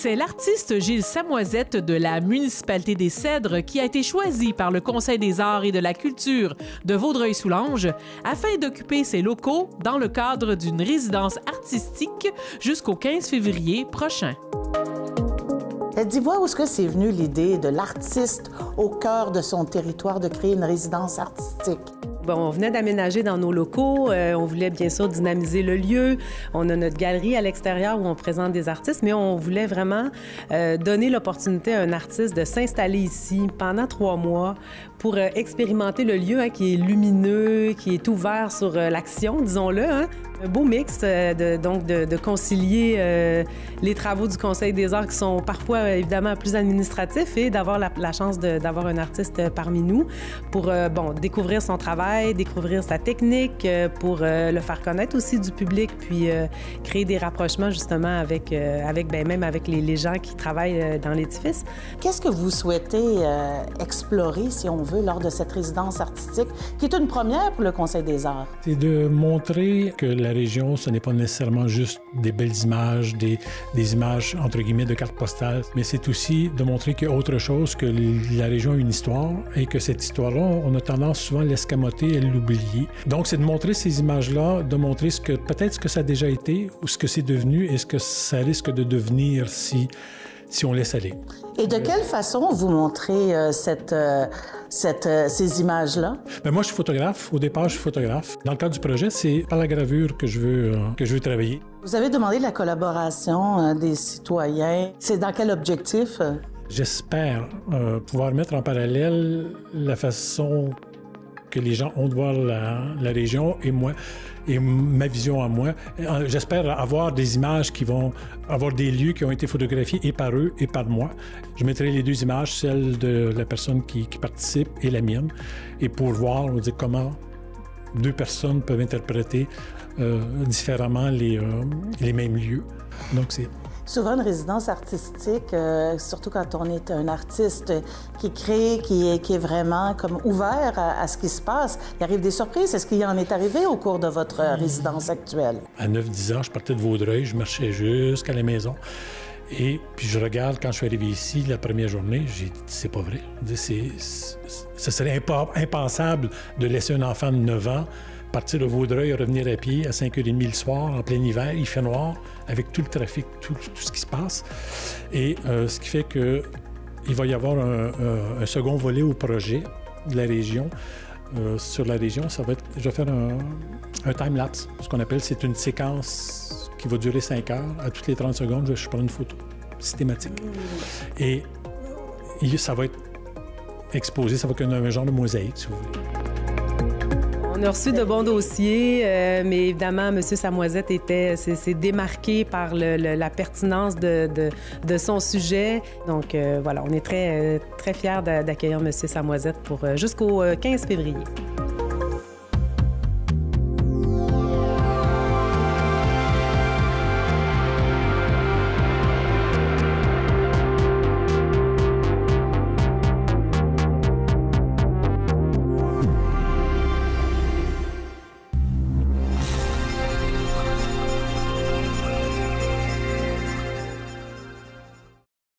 C'est l'artiste Gilles Samoisette de la municipalité des Cèdres qui a été choisi par le Conseil des arts et de la culture de Vaudreuil-Soulanges afin d'occuper ses locaux dans le cadre d'une résidence artistique jusqu'au 15 février prochain. Dis-moi, où est-ce que c'est venu l'idée de l'artiste au cœur de son territoire de créer une résidence artistique? Bon, on venait d'aménager dans nos locaux. On voulait bien sûr dynamiser le lieu. On a notre galerie à l'extérieur où on présente des artistes, mais on voulait vraiment donner l'opportunité à un artiste de s'installer ici pendant 3 mois pour expérimenter le lieu qui est lumineux, qui est ouvert sur l'action, disons-le. Un beau mix, de concilier les travaux du Conseil des arts qui sont parfois évidemment plus administratifs et d'avoir la chance d'avoir un artiste parmi nous pour découvrir son travail, découvrir sa technique, pour le faire connaître aussi du public, puis créer des rapprochements justement avec les gens qui travaillent dans l'édifice. Qu'est-ce que vous souhaitez explorer, si on veut, lors de cette résidence artistique, qui est une première pour le Conseil des arts? C'est de montrer que la région, ce n'est pas nécessairement juste des belles images, des images, entre guillemets, de cartes postales, mais c'est aussi de montrer qu'il y a autre chose, que la région a une histoire et que cette histoire-là, on a tendance souvent à l'escamoter et à l'oublier. Donc, c'est de montrer ces images-là, de montrer peut-être ce que ça a déjà été ou ce que c'est devenu et ce que ça risque de devenir si on laisse aller. Et de quelle façon vous montrez ces images-là? Bien, moi, je suis photographe. Au départ, je suis photographe. Dans le cadre du projet, c'est par la gravure que je veux travailler. Vous avez demandé la collaboration des citoyens. C'est dans quel objectif? J'espère pouvoir mettre en parallèle la façon que les gens ont de voir la région et moi, et ma vision à moi. J'espère avoir des images qui vont avoir des lieux qui ont été photographiés et par eux et par moi. Je mettrai les 2 images, celle de la personne qui participe et la mienne, et pour voir comment 2 personnes peuvent interpréter différemment les mêmes lieux. Donc, c'est... Souvent, une résidence artistique, surtout quand on est un artiste qui crée, qui est vraiment comme ouvert à ce qui se passe, il arrive des surprises. Est-ce qu'il y en est arrivé au cours de votre résidence actuelle? À 9-10 ans, je partais de Vaudreuil, je marchais jusqu'à la maison. Et puis je regarde, quand je suis arrivé ici, la première journée, j'ai dit, c'est pas vrai. Ce serait impensable de laisser un enfant de 9 ans partir de Vaudreuil, revenir à pied à 5h30 le soir, en plein hiver, il fait noir, avec tout le trafic, tout ce qui se passe. Et ce qui fait qu'il va y avoir un second volet au projet de la région. Sur la région, je vais faire un time-lapse, ce qu'on appelle, c'est une séquence qui va durer 5 heures. À toutes les 30 secondes, je prends une photo systématique. Et ça va être exposé, ça va être un genre de mosaïque, si vous voulez. On a reçu de bons dossiers, mais évidemment, M. Samoisette s'est démarqué par la pertinence de son sujet. Donc, voilà, on est très fiers d'accueillir M. Samoisette jusqu'au 15 février.